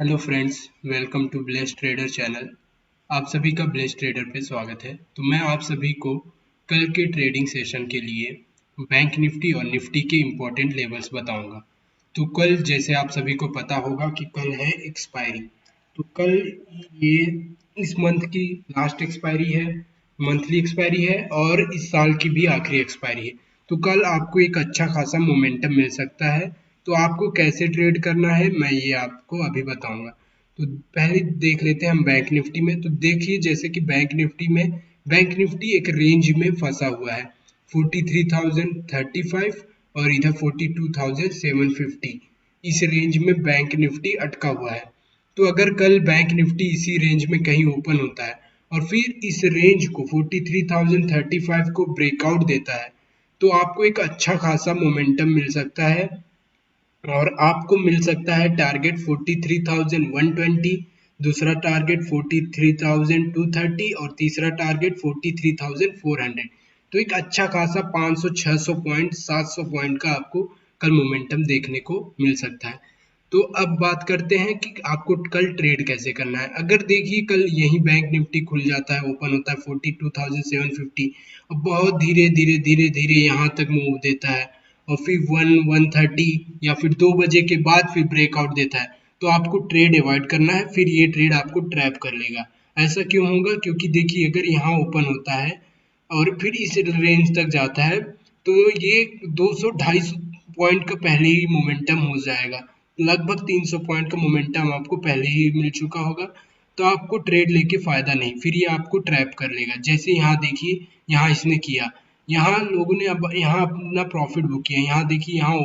Hello friends, welcome to bless trader channel. आप सभी का ब्लेस ट्रेडर पे स्वागत है। तो मैं आप सभी को कल के ट्रेडिंग सेशन के लिए बैंक निफ्टी और निफ्टी के इम्पोर्टेंट लेवल्स बताऊंगा। तो कल जैसे आप सभी को पता होगा कि कल है एक्सपायरी। तो कल ये इस मंथ की लास्ट एक्सपायरी है, मंथली एक्सपायरी है और इस साल की भी आखिरी एक्सपायरी है। तो कल आपको एक अच्छा खासा मोमेंटम मिल सकता है। तो आपको कैसे ट्रेड करना है मैं ये आपको अभी बताऊंगा। तो पहले देख लेते हैं हम बैंक निफ्टी में। तो देखिए जैसे कि बैंक निफ्टी एक रेंज में फंसा हुआ है 43,035 और इधर 42,750। इस रेंज में बैंक निफ्टी अटका हुआ है। तो अगर कल बैंक निफ्टी इसी रेंज में कहीं ओपन होता है और फिर इस रेंज को 43,035 को ब्रेकआउट देता है तो आपको एक अच्छा खासा मोमेंटम मिल सकता है और आपको मिल सकता है टारगेट 43,120, दूसरा टारगेट 43,230 और तीसरा टारगेट 43,400। तो एक अच्छा खासा 500 600 पॉइंट 700 पॉइंट का आपको कल मोमेंटम देखने को मिल सकता है। तो अब बात करते हैं कि आपको कल ट्रेड कैसे करना है। अगर देखिए कल यही बैंक निफ्टी खुल जाता है, ओपन होता है 42,750 और बहुत धीरे धीरे धीरे धीरे यहाँ तक मूव देता है और फिर 1:30 या फिर 2 बजे के बाद फिर ब्रेकआउट देता है तो आपको ट्रेड अवॉइड करना है। फिर ये ट्रेड आपको ट्रैप कर लेगा। ऐसा क्यों होगा? क्योंकि देखिए अगर यहाँ ओपन होता है और फिर इस रेंज तक जाता है तो ये 200 250 पॉइंट का पहले ही मोमेंटम हो जाएगा। लगभग 300 पॉइंट का मोमेंटम आपको पहले ही मिल चुका होगा। तो आपको ट्रेड लेके फायदा नहीं, फिर ये आपको ट्रैप कर लेगा। जैसे यहाँ देखिए, यहाँ इसने किया, यहाँ लोगों ने अब यहाँ अपना प्रॉफिट बुक किया। यहाँ देखिए, यहाँ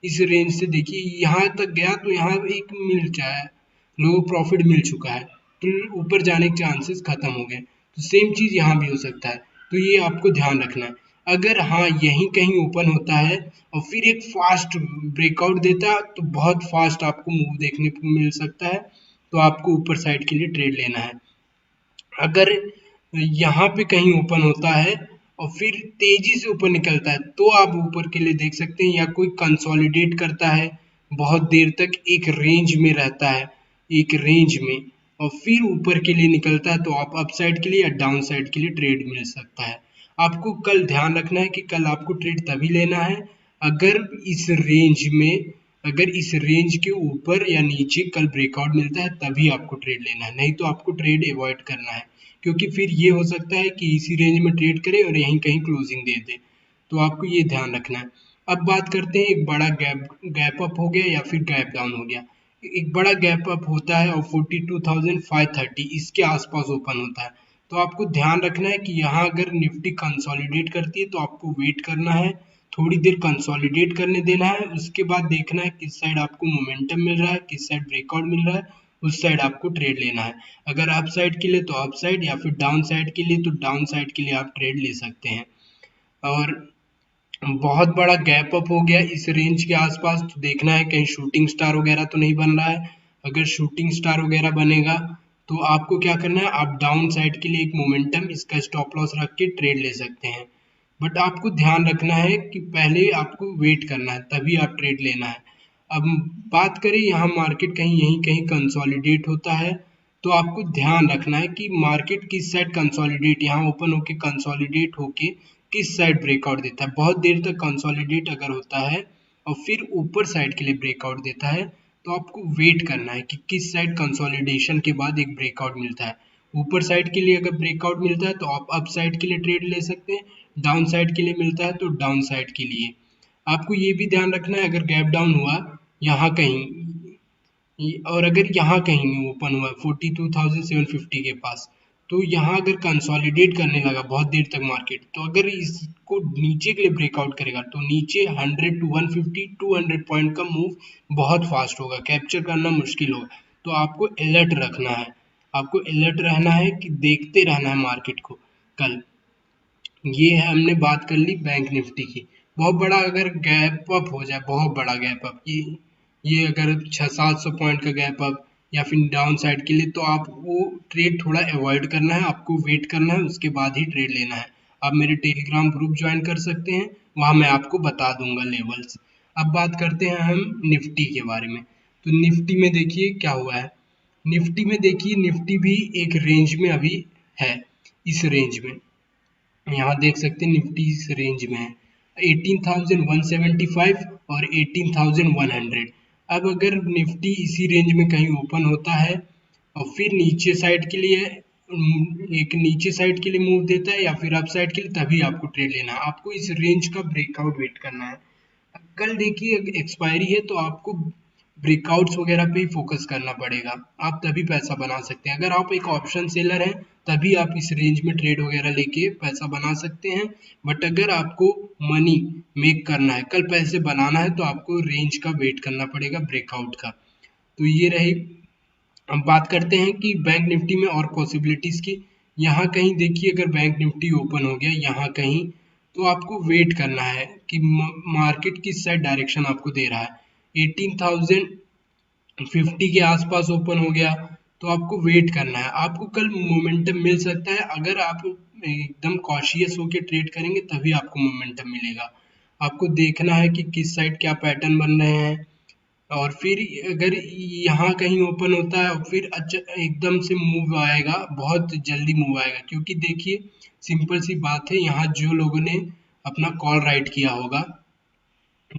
इस रेंज से देखिए यहाँ तक गया तो यहाँ एक मिल जाए, लोगों को प्रॉफिट मिल चुका है तो ऊपर जाने के चांसेस खत्म हो गए। तो सेम चीज यहाँ भी हो सकता है। तो ये आपको ध्यान रखना है। अगर हाँ यहीं कहीं ओपन होता है और फिर एक फास्ट ब्रेकआउट देता तो बहुत फास्ट आपको मूव देखने को मिल सकता है। तो आपको ऊपर साइड के लिए ट्रेड लेना है। अगर यहाँ पे कहीं ओपन होता है और फिर तेजी से ऊपर निकलता है तो आप ऊपर के लिए देख सकते हैं, या कोई कंसोलिडेट करता है बहुत देर तक एक रेंज में रहता है, एक रेंज में, और फिर ऊपर के लिए निकलता है तो आप अप साइड के लिए या डाउन साइड के लिए ट्रेड मिल सकता है। आपको कल ध्यान रखना है कि कल आपको ट्रेड तभी लेना है अगर इस रेंज में, अगर इस रेंज के ऊपर या नीचे कल ब्रेकआउट मिलता है तभी आपको ट्रेड लेना है, नहीं तो आपको ट्रेड अवॉइड करना है। क्योंकि फिर ये हो सकता है कि इसी रेंज में ट्रेड करे और यहीं कहीं क्लोजिंग दे दे। तो आपको ये ध्यान रखना है। अब बात करते हैं, एक बड़ा गैप गैप अप हो गया या फिर गैप डाउन हो गया। एक बड़ा गैप अप होता है और 42,530 इसके आसपास ओपन होता है तो आपको ध्यान रखना है कि यहाँ अगर निफ्टी कंसोलिडेट करती है तो आपको वेट करना है, थोड़ी देर कंसोलिडेट करने देना है, उसके बाद देखना है किस साइड आपको मोमेंटम मिल रहा है, किस साइड ब्रेकआउट मिल रहा है, उस साइड आपको ट्रेड लेना है। अगर अप साइड के लिए तो अप साइड या फिर डाउन साइड के लिए तो डाउन साइड के लिए आप ट्रेड ले सकते हैं। और बहुत बड़ा गैप अप हो गया इस रेंज के आसपास तो देखना है कहीं शूटिंग स्टार वगैरह तो नहीं बन रहा है। अगर शूटिंग स्टार वगैरह बनेगा तो आपको क्या करना है, आप डाउन साइड के लिए एक मोमेंटम इसका स्टॉप लॉस रख के ट्रेड ले सकते हैं। बट आपको ध्यान रखना है कि पहले आपको वेट करना है तभी आप ट्रेड लेना है। अब बात करें यहाँ मार्केट कहीं यहीं कहीं कंसोलिडेट होता है तो आपको ध्यान रखना है कि मार्केट किस साइड कंसोलिडेट, यहाँ ओपन होके कंसोलिडेट होके किस साइड ब्रेकआउट देता है। बहुत देर तक कंसोलिडेट अगर होता है और फिर ऊपर साइड के लिए ब्रेकआउट देता है तो आपको वेट करना है कि किस साइड कंसोलिडेशन के बाद एक ब्रेकआउट मिलता है। ऊपर साइड के लिए अगर ब्रेकआउट मिलता है तो आप अप साइड के लिए ट्रेड ले सकते हैं, डाउन साइड के लिए मिलता है तो डाउन साइड के लिए। आपको ये भी ध्यान रखना है अगर गैप डाउन हुआ यहाँ कहीं और अगर यहाँ कहीं ओपन हुआ 42,750 के पास तो यहाँ अगर कंसोलिडेट करने लगा बहुत देर तक मार्केट तो अगर इसको नीचे के लिए ब्रेकआउट करेगा तो नीचे 100 टू 150 200 पॉइंट का मूव बहुत फास्ट होगा, कैप्चर करना मुश्किल होगा। तो आपको अलर्ट रखना है, आपको अलर्ट रहना है कि देखते रहना है मार्केट को कल। ये है, हमने बात कर ली बैंक निफ्टी की। बहुत बड़ा अगर गैप अप हो जाए, बहुत बड़ा गैप अप, ये अगर 600 700 पॉइंट का गैप अप या फिर डाउन साइड के लिए तो आप वो ट्रेड थोड़ा अवॉइड करना है, आपको वेट करना है, उसके बाद ही ट्रेड लेना है। आप मेरे टेलीग्राम ग्रुप ज्वाइन कर सकते हैं, वहाँ मैं आपको बता दूंगा लेवल्स। अब बात करते हैं हम निफ्टी के बारे में। तो निफ्टी में देखिए क्या हुआ है। निफ्टी में देखिए, निफ्टी भी एक रेंज में अभी है, इस रेंज में यहाँ देख सकते हैं निफ्टी इस रेंज में है 18,175 और 18,100। अब अगर निफ्टी इसी रेंज में कहीं ओपन होता है और फिर नीचे साइड के लिए एक नीचे साइड के लिए मूव देता है या फिर अप साइड के लिए, तभी आपको ट्रेड लेना है। आपको इस रेंज का ब्रेकआउट वेट करना है। कल देखिए एक्सपायरी है तो आपको ब्रेकआउट्स वगैरह पे ही फोकस करना पड़ेगा, आप तभी पैसा बना सकते हैं। अगर आप एक ऑप्शन सेलर हैं तभी आप इस रेंज में ट्रेड वगैरह लेके पैसा बना सकते हैं। बट अगर आपको मनी मेक करना है, कल पैसे बनाना है, तो आपको रेंज का वेट करना पड़ेगा ब्रेकआउट का। तो ये रही। अब बात करते हैं कि बैंक निफ्टी में और पॉसिबिलिटीज की। यहाँ कहीं देखिए अगर बैंक निफ्टी ओपन हो गया यहाँ कहीं, तो आपको वेट करना है कि मार्केट किस साइड डायरेक्शन आपको दे रहा है। 18,050 के आसपास ओपन हो गया तो आपको वेट करना है। आपको कल मोमेंटम मिल सकता है, अगर आप एकदम कॉशियस होकर ट्रेड करेंगे तभी आपको मोमेंटम मिलेगा। आपको देखना है कि किस साइड क्या पैटर्न बन रहे हैं, और फिर अगर यहाँ कहीं ओपन होता है और फिर अच्छा एकदम से मूव आएगा, बहुत जल्दी मूव आएगा, क्योंकि देखिए सिंपल सी बात है, यहाँ जो लोगों ने अपना कॉल राइट किया होगा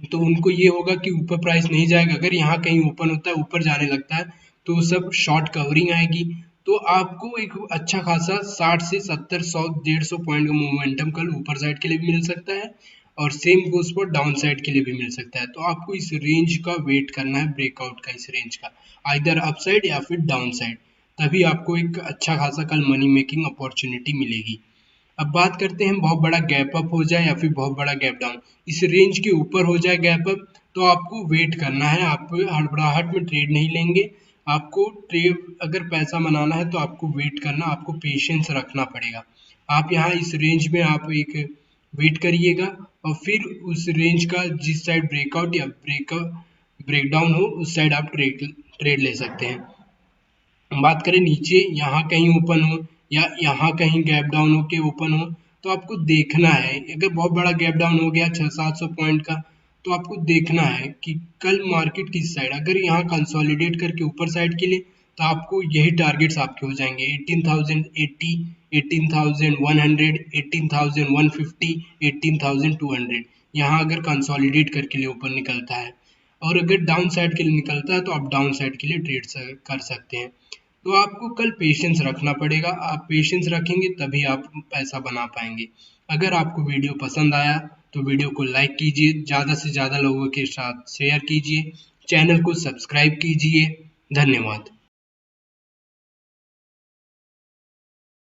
तो उनको ये होगा कि ऊपर प्राइस नहीं जाएगा। अगर यहाँ कहीं ओपन होता है ऊपर जाने लगता है तो सब शॉर्ट कवरिंग आएगी, तो आपको एक अच्छा खासा 60 से 70 100 150 पॉइंट का मोमेंटम कल ऊपर साइड के लिए भी मिल सकता है और सेम गोस पर डाउन साइड के लिए भी मिल सकता है। तो आपको इस रेंज का वेट करना है, ब्रेकआउट का, इस रेंज का, आइदर अप साइड या फिर डाउन साइड, तभी आपको एक अच्छा खासा कल मनी मेकिंग अपॉर्चुनिटी मिलेगी। अब बात करते हैं बहुत बड़ा गैप अप हो जाए या फिर बहुत बड़ा गैप डाउन, इस रेंज के ऊपर हो जाए गैप अप, तो आपको वेट करना है, आप हड़बड़ाहट में ट्रेड नहीं लेंगे। आपको ट्रेड अगर पैसा बनाना है तो आपको वेट करना, आपको पेशेंस रखना पड़ेगा। आप यहाँ इस रेंज में आप एक वेट करिएगा और फिर उस रेंज का जिस साइड ब्रेकआउट या ब्रेकडाउन हो उस साइड आप ट्रेड ट्रेड ले सकते हैं। बात करें नीचे यहाँ कहीं ओपन हो या यहाँ कहीं गैप डाउन हो के ओपन हो, तो आपको देखना है, अगर बहुत बड़ा गैप डाउन हो गया 600-700 पॉइंट का, तो आपको देखना है कि कल मार्केट किस साइड, अगर यहाँ कंसोलिडेट करके ऊपर साइड के लिए, तो आपको यही टारगेट्स आपके हो जाएंगे 18,080, 18,100, 18,150, 18,200। यहाँ अगर कंसोलिडेट करके लिए ऊपर निकलता है और अगर डाउन साइड के लिए निकलता है तो आप डाउन साइड के लिए ट्रेड कर सकते हैं। तो आपको कल पेशेंस रखना पड़ेगा, आप पेशेंस रखेंगे तभी आप पैसा बना पाएंगे। अगर आपको वीडियो पसंद आया तो वीडियो को लाइक कीजिए, ज़्यादा से ज़्यादा लोगों के साथ शेयर कीजिए, चैनल को सब्सक्राइब कीजिए। धन्यवाद।